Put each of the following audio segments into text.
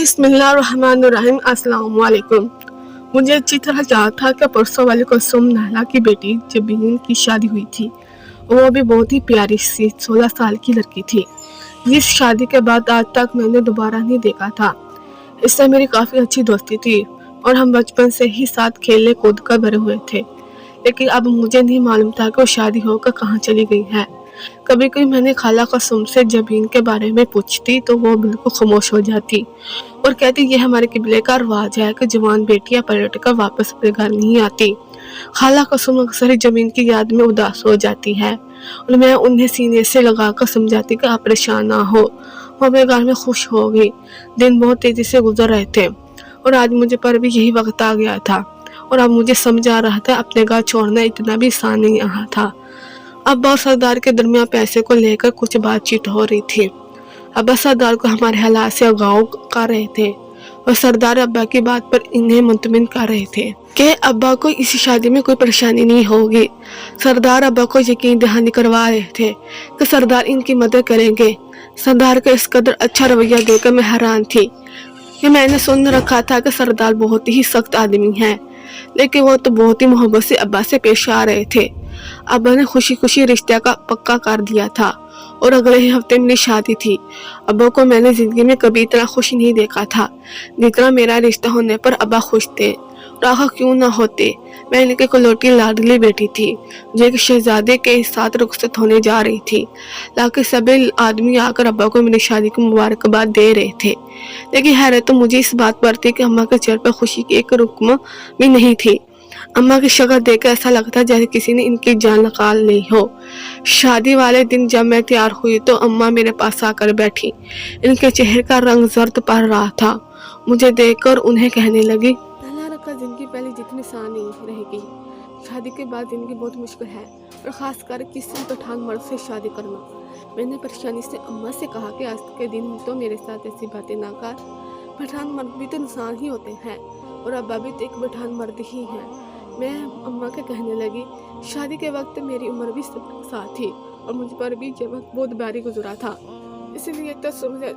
बिस्मिल्लाहिर्रहमानिर्रहीम। अस्सलाम वालेकुम। मुझे अच्छी तरह याद था कि परसों वाले को नाला की बेटी जबीन की शादी हुई थी। वो भी बहुत ही प्यारी सी 16 साल की लड़की थी, जिस शादी के बाद आज तक मैंने दोबारा नहीं देखा था। इससे मेरी काफ़ी अच्छी दोस्ती थी और हम बचपन से ही साथ खेलने कूद कर भरे हुए थे। लेकिन अब मुझे नहीं मालूम था कि वो शादी होकर कहाँ चली गई है। कभी कभी मैंने खाला कसम से जबीन के बारे में पूछती तो वो बिल्कुल खामोश हो जाती और कहती ये हमारे किबले का रिवाज है कि जवान बेटियां पलट कर वापस अपने घर नहीं आती। खाला कसम अक्सर ही जमीन की याद में उदास हो जाती है और मैं उन्हें सीने से लगाकर समझाती कि आप परेशान ना हो, वो अपने घर में खुश हो गई। दिन बहुत तेजी से गुजर रहे थे और आज मुझे पर भी यही वक्त आ गया था और अब मुझे समझ आ रहा था अपने घर छोड़ना इतना भी आसान नहीं रहा था। अब्बा और सरदार के दरमियान पैसे को लेकर कुछ बातचीत हो रही थी। अब्बा सरदार को हमारे हालात से अवगाह कर रहे थे और सरदार अब्बा की बात पर इन्हें मुतमिन कर रहे थे कि अब्बा को इस शादी में कोई परेशानी नहीं होगी। सरदार अब्बा को यकीन दहानी करवा रहे थे कि सरदार इनकी मदद करेंगे। सरदार का इस कदर अच्छा रवैया देखकर मैं हैरान थी कि मैंने सुन रखा था कि सरदार बहुत ही सख्त आदमी है, लेकिन वो तो बहुत ही मोहब्बत से अब्बा से पेश आ रहे थे। अब्बा ने खुशी खुशी रिश्ते का पक्का कर दिया था और अगले ही हफ्ते मेरी शादी थी। अब्बा को मैंने जिंदगी में कभी इतना खुश नहीं देखा था जितना मेरा रिश्ता होने पर अब्बा खुश थे। और आखिर क्यों ना होते, मैं इनके इकलौती लाडली बेटी थी जो एक शहजादे के साथ रुखसत होने जा रही थी। लाके सभी आदमी आकर अब्बा को मेरी शादी की मुबारकबाद दे रहे थे, लेकिन हैरत तो मुझे इस बात पर थी कि अम्मा के चेहरे पर खुशी की एक रुकमा भी नहीं थी। अम्मा की शक्ल देखकर ऐसा लगता जैसे किसी ने इनकी जान निकाल ली हो। शादी वाले दिन जब मैं तैयार हुई तो अम्मा मेरे पास आकर बैठी। इनके चेहरे का रंग जर्द पड़ रहा था। मुझे देखकर उन्हें कहने लगी, अल्लाह रखा जिंदगी पहले जितनी आसान नहीं रहेगी, शादी के बाद जिंदगी बहुत मुश्किल है और खासकर किसी पठान मर्द से शादी करना। मैंने परेशानी से अम्मा से कहा कि आज के दिन तो मेरे साथ ऐसी बातें ना कर, पठान मर्द भी तो इंसान ही होते हैं और अब्बा भी तो एक पठान मर्द ही है। मैं अम्मा के कहने लगी, शादी के वक्त मेरी उम्र भी साथ थी और मुझ पर भी ये वक्त बहुत भारी गुजरा था, इसलिए तो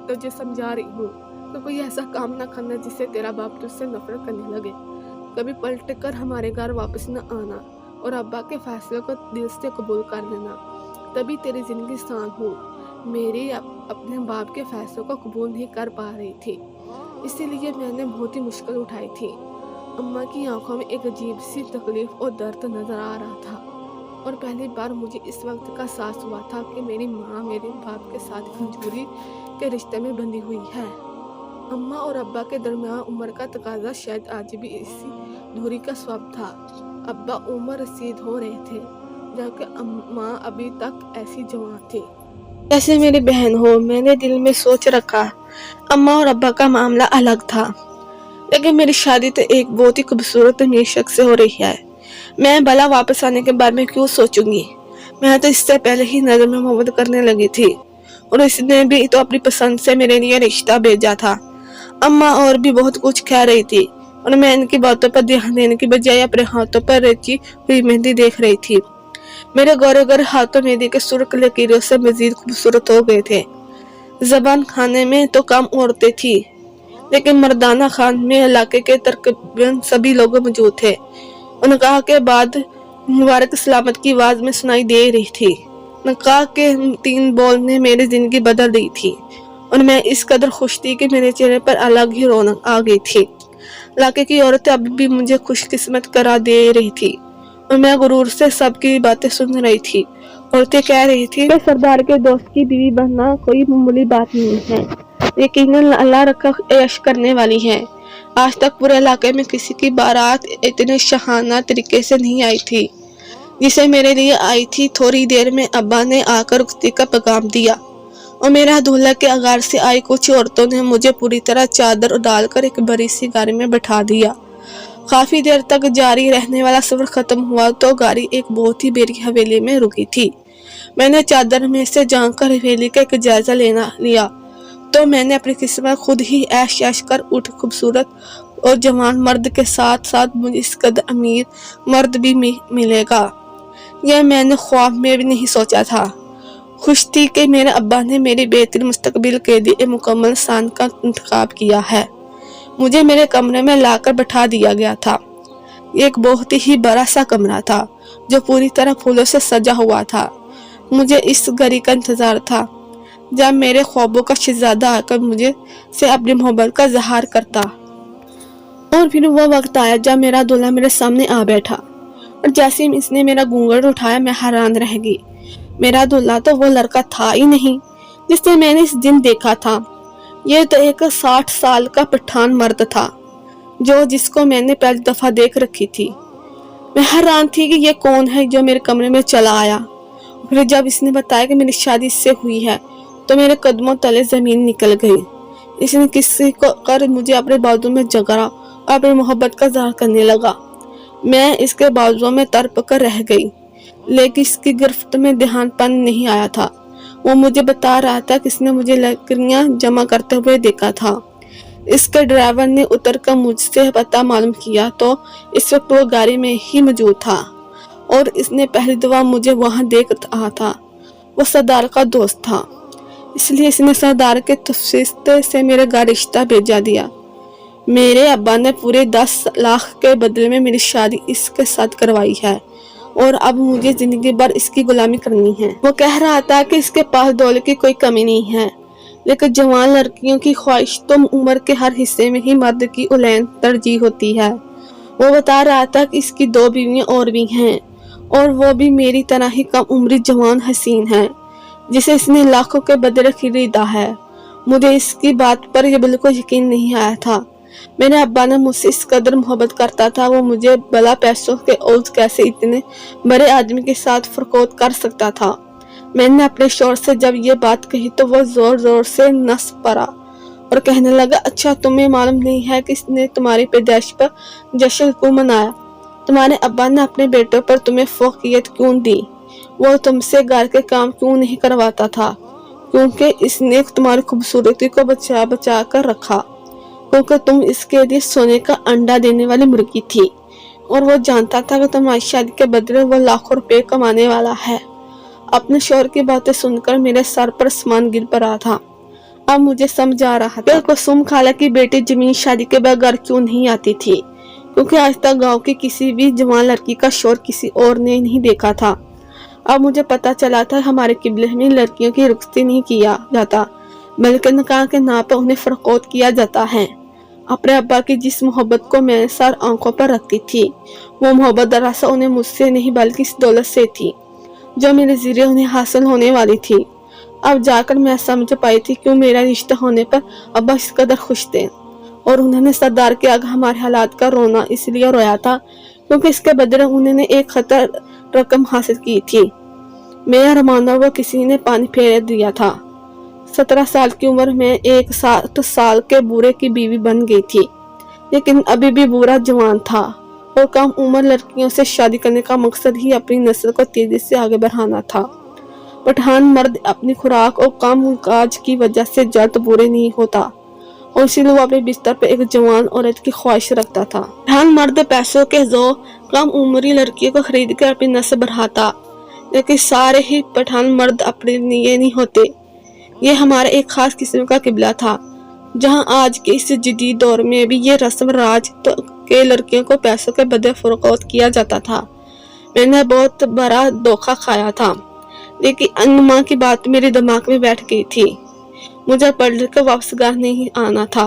तुझे समझा रही हूँ तो कोई ऐसा काम ना करना जिससे तेरा बाप तुझसे नफरत करने लगे। कभी पलट कर हमारे घर वापस न आना और अब्बा के फैसले को दिल से कबूल कर लेना, तभी तेरी जिंदगी आसान हो। मेरी अपने बाप के फैसलों को कबूल नहीं कर पा रही थी, इसीलिए मैंने बहुत ही मुश्किल उठाई थी। अम्मा की आंखों में एक अजीब सी तकलीफ और दर्द नजर आ रहा था और पहली बार मुझे इस वक्त का एहसास हुआ था कि मेरी माँ मेरे बाप के साथ मजबूरी के रिश्ते में बंधी हुई है। अम्मा और अब्बा के दरमियान उम्र का तकाजा शायद आज भी इसी दूरी का सबब था। अब्बा उम्र रसीद हो रहे थे जबकि अम्मा अभी तक ऐसी जवान थी जैसे मेरी बहन हो। मैंने दिल में सोच रखा अम्मा और अब्बा का मामला अलग था, लेकिन मेरी शादी तो एक बहुत ही खूबसूरत अमीर शख्स से हो रही है। मैं भला वापस आने के बारे में क्यों सोचूंगी, मैं तो इससे पहले ही नजर में मोहब्बत करने लगी थी और इसने भी तो अपनी पसंद से मेरे लिए रिश्ता भेजा था। अम्मा और भी बहुत कुछ कह रही थी और मैं इनकी बातों पर ध्यान देने की बजाय अपने हाथों पर रची हुई मेहंदी देख रही थी। मेरे गोरे गोरे हाथों मेहंदी के सुर्ख लकीरों से मजीद खूबसूरत हो गए थे। जबान खाने में तो कम औरतें थी, लेकिन मर्दाना खान में इलाके के तकरीबन सभी लोग मौजूद थे। निकाह के बाद मुबारक सलामत की आवाज में सुनाई दे रही थी। निकाह के 3 बोल ने मेरी जिंदगी बदल दी थी और मैं इस कदर खुश थी कि मेरे चेहरे पर अलग ही रौनक आ गई थी। इलाके की औरतें अभी भी मुझे खुशकिस्मत करार दे रही थी और मैं गुरूर से सबकी बातें सुन रही थी। औरतें कह रही थी कि सरदार के दोस्त की बीवी बनना कोई मामूली बात नहीं है, यकीनन अल्लाह रखा ऐश करने वाली है। आज तक पूरे इलाके में किसी की बारात इतने शाहाना तरीके से नहीं आई थी जिसे मेरे लिए आई थी। थोड़ी देर में अब्बा ने आकर रुखसती का पैगाम दिया और मेरा दूल्हा के अगार से आई कुछ औरतों ने मुझे पूरी तरह चादर डालकर एक बड़ी सी गाड़ी में बैठा दिया। काफी देर तक जारी रहने वाला सफर खत्म हुआ तो गाड़ी एक बहुत ही बेरी हवेली में रुकी थी। मैंने चादर में से झांक कर हवेली का एक जायजा लिया तो मैंने अपनी किस्मत खुद ही ऐश ऐश कर उठ। खूबसूरत और जवान मर्द के साथ साथ मुझे इस कदर अमीर मर्द भी मिलेगा, यह मैंने ख्वाब में भी नहीं सोचा था। खुश थी कि मेरे अब्बा ने मेरी बेहतरीन मुस्तकबिल के लिए मुकम्मल शान का इंतखाब किया है। मुझे मेरे कमरे में लाकर बैठा दिया गया था। एक बहुत ही बड़ा सा कमरा था जो पूरी तरह फूलों से सजा हुआ था। मुझे इस घड़ी का इंतजार था जब मेरे ख्वाबों का शहजादा आकर मुझे से अपनी मोहब्बत का इजहार करता। और फिर वो वक्त आया जब मेरा दूल्हा मेरे सामने आ बैठा और जैसे ही इसने मेरा घूंघट उठाया मैं हैरान रह गई। मेरा दूल्हा तो वो लड़का था ही नहीं जिसे मैंने इस दिन देखा था। ये तो एक 60 साल का पठान मर्द था जिसको मैंने पहली दफा देख रखी थी। मैं हैरान थी कि ये कौन है जो मेरे कमरे में चला आया। फिर जब इसने बताया कि मेरी शादी इससे हुई है तो मेरे कदमों तले जमीन निकल गई। इसने किसी को कर मुझे अपने बाजू में जकड़ा और अपनी मोहब्बत का इजहार करने लगा। मैं इसके बाजुओं में तड़प कर रह गई, लेकिन इसकी गिरफ्त में ध्यानपन नहीं आया था। वो मुझे बता रहा था कि इसने मुझे लकड़ियां जमा करते हुए देखा था। इसके ड्राइवर ने उतरकर मुझसे पता मालूम किया तो इस वक्त वो गाड़ी में ही मौजूद था और इसने पहली दफा मुझे वहां देख रहा था। वो सरदार का दोस्त था, इसलिए इसने सरदार के तफसील से मेरे घर रिश्ता भेजा दिया। मेरे अब्बा ने पूरे 10 लाख के बदले में मेरी शादी इसके साथ करवाई है और अब मुझे जिंदगी भर इसकी गुलामी करनी है। वो कह रहा था कि इसके पास दौलत की कोई कमी नहीं है, लेकिन जवान लड़कियों की ख्वाहिश तो उम्र के हर हिस्से में ही मर्द की उलैन तरजीह होती है। वो बता रहा था कि इसकी 2 बीवियां और भी हैं और वो भी मेरी तरह ही कम उम्री जवान हसीन है जिसे इसने लाखों के बदले खरीदा है। मुझे इसकी बात पर यह बिल्कुल यकीन नहीं आया था। मेरे अब्बा ने मुझसे इस कदर मोहब्बत करता था, वो मुझे भला पैसों के ओझ कैसे इतने बड़े आदमी के साथ फरकोत कर सकता था। मैंने अपने शौहर से जब ये बात कही तो वो जोर जोर से नस पड़ा और कहने लगा, अच्छा तुम्हें मालूम नहीं है कि इसने तुम्हारी पैदाइश पर जश्न क्यों मनाया? तुम्हारे अब्बा ने अपने बेटों पर तुम्हें फौकियत क्यों दी? वो तुमसे घर के काम क्यों नहीं करवाता था? क्योंकि इसने तुम्हारी खूबसूरती को बचा बचा कर रखा, क्योंकि तुम इसके लिए सोने का अंडा देने वाली मुर्गी थी और वो जानता था कि तुम्हारी शादी के बदले वो लाखों रुपए कमाने वाला है। अपने शौहर की बातें सुनकर मेरे सर पर आसमान गिर पड़ा था। अब मुझे समझ आ रहा था कुसुम खाला की बेटी जमीन शादी के बगैर क्यों नहीं आती थी, क्योंकि आज तक गांव की किसी भी जवान लड़की का शौहर किसी और ने नहीं देखा था। अब मुझे पता चला था हमारे किबले में लड़कियों की रुखसती नहीं किया जाता, बल्कि निकाह के नाम पर उन्हें फरकोत किया जाता है। अपने अब्बा की जिस मोहब्बत को मैं सर आंखों पर रखती थी, वो मोहब्बत दरअसल उन्हें मुझसे नहीं बल्कि इस दौलत से थी जो मेरे जरिए उन्हें हासिल होने वाली थी। अब जाकर मैं समझ पाई थी क्यों मेरा रिश्ता होने पर अब्बा इस कदर खुश थे और उन्होंने सरदार के आगे हमारे हालात का रोना इसलिए रोया था क्योंकि इसके बदले उन्होंने एक खतर रकम हासिल की थी। मेरा रमाना वो किसी ने पानी फेर दिया था। 17 साल की उम्र में एक 7 साल के बूढ़े की बीवी बन गई थी, लेकिन अभी भी बूढ़ा जवान था और कम उम्र लड़कियों से शादी करने का मकसद ही अपनी नस्ल को तेजी से आगे बढ़ाना था। पठान मर्द अपनी खुराक और काम काज की वजह से जल्द बूढ़े नहीं होता और इसीलिए वो अपने बिस्तर पर एक जवान औरत की ख्वाहिश रखता था। पठान मर्द पैसों के जोर कम उम्री लड़कियों को खरीद कर अपनी नस्ल बढ़ाता, लेकिन सारे ही पठान मर्द अपने लिए नहीं होते। ये हमारा एक खास किस्म का किबला था, जहां आज के इस जदीद दौर में भी ये रस्म राज तो के लड़कियों को पैसों के बदले फरोख्त किया जाता था। मैंने बहुत बड़ा धोखा खाया था, लेकिन अन्नमा की बात मेरे दिमाग में बैठ गई थी। मुझे पढ़ कर वापस घर नहीं आना था,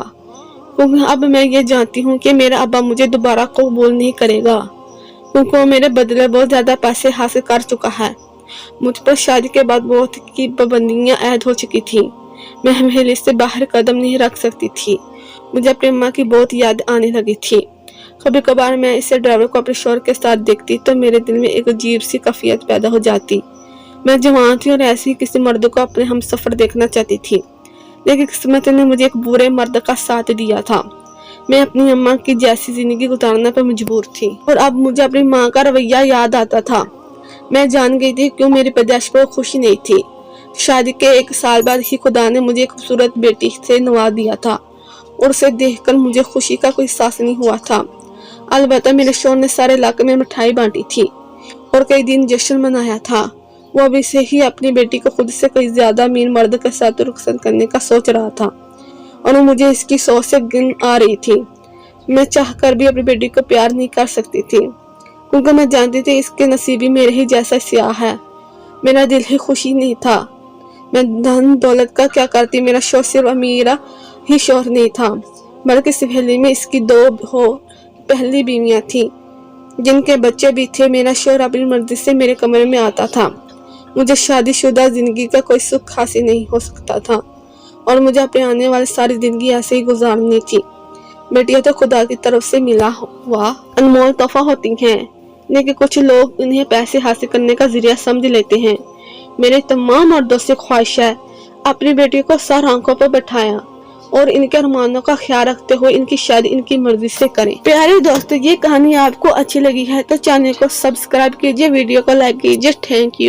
क्योंकि अब मैं ये जानती हूँ कि मेरा अब्बा मुझे दोबारा कबूल नहीं करेगा, क्योंकि वो मेरे बदले बहुत ज्यादा पैसे हासिल कर चुका है। मुझ पर शादी के बाद बहुत की पाबंदियां ऐड हो चुकी थी। मैं महल से बाहर कदम नहीं रख सकती थी। मुझे अपनी माँ की बहुत याद आने लगी थी। कभी कभार मैं इसे ड्राइवर को अपने शौहर के साथ देखती तो मेरे दिल में एक अजीब सी कैफियत पैदा हो जाती। मैं जवान थी और ऐसे ही किसी मर्द को अपने हम सफर देखना चाहती थी, लेकिन किस्मत ने मुझे एक बुरे मर्द का साथ दिया था। मैं अपनी अम्मा की जैसी जिंदगी गुजारने पर मजबूर थी और अब मुझे अपनी माँ का रवैया याद आता था। मैं जान गई थी क्यों मेरी पैदाइश पर खुशी नहीं थी। शादी के 1 साल बाद ही खुदा ने मुझे एक खूबसूरत बेटी से नवाज दिया था और उसे देखकर मुझे खुशी का कोई एहसास नहीं हुआ था। अलबत्ता मेरे शौहर ने सारे इलाके में मिठाई बांटी थी और कई दिन जश्न मनाया था। वो अभी से ही अपनी बेटी को खुद से कहीं ज्यादा अमीर मर्द के साथ रुखसत करने का सोच रहा था और मुझे इसकी सोच से घिन आ रही थी। मैं चाहकर भी अपनी बेटी को प्यार नहीं कर सकती थी, क्योंकि मैं जानती थी इसके नसीब भी मेरे ही जैसा स्याह है। मेरा दिल ही खुशी नहीं था। मैं धन दौलत का क्या करती, मेरा शौहर सिर्फ अमीरा ही शौहर नहीं था, बल्कि सहेली में इसकी 2 पहली बीवियां थी जिनके बच्चे भी थे। मेरा शौहर अपनी मर्जी से मेरे कमरे में आता था। मुझे शादीशुदा जिंदगी का कोई सुख हासिल नहीं हो सकता था और मुझे अपने आने वाली सारी जिंदगी ऐसे ही गुजारनी थी। बेटियां तो खुदा की तरफ से मिला हुआ अनमोल तोहफा होती हैं, लेकिन कुछ लोग इन्हें पैसे हासिल करने का जरिया समझ लेते हैं। मेरे तमाम मर्दों से ख्वाहिश है अपनी बेटी को सर आंखों पर बैठाया और इनके अरमानों का ख्याल रखते हुए इनकी शादी इनकी मर्जी से करें। प्यारे दोस्तों, ये कहानी आपको अच्छी लगी है तो चैनल को सब्सक्राइब कीजिए, वीडियो को लाइक कीजिए। Thank you.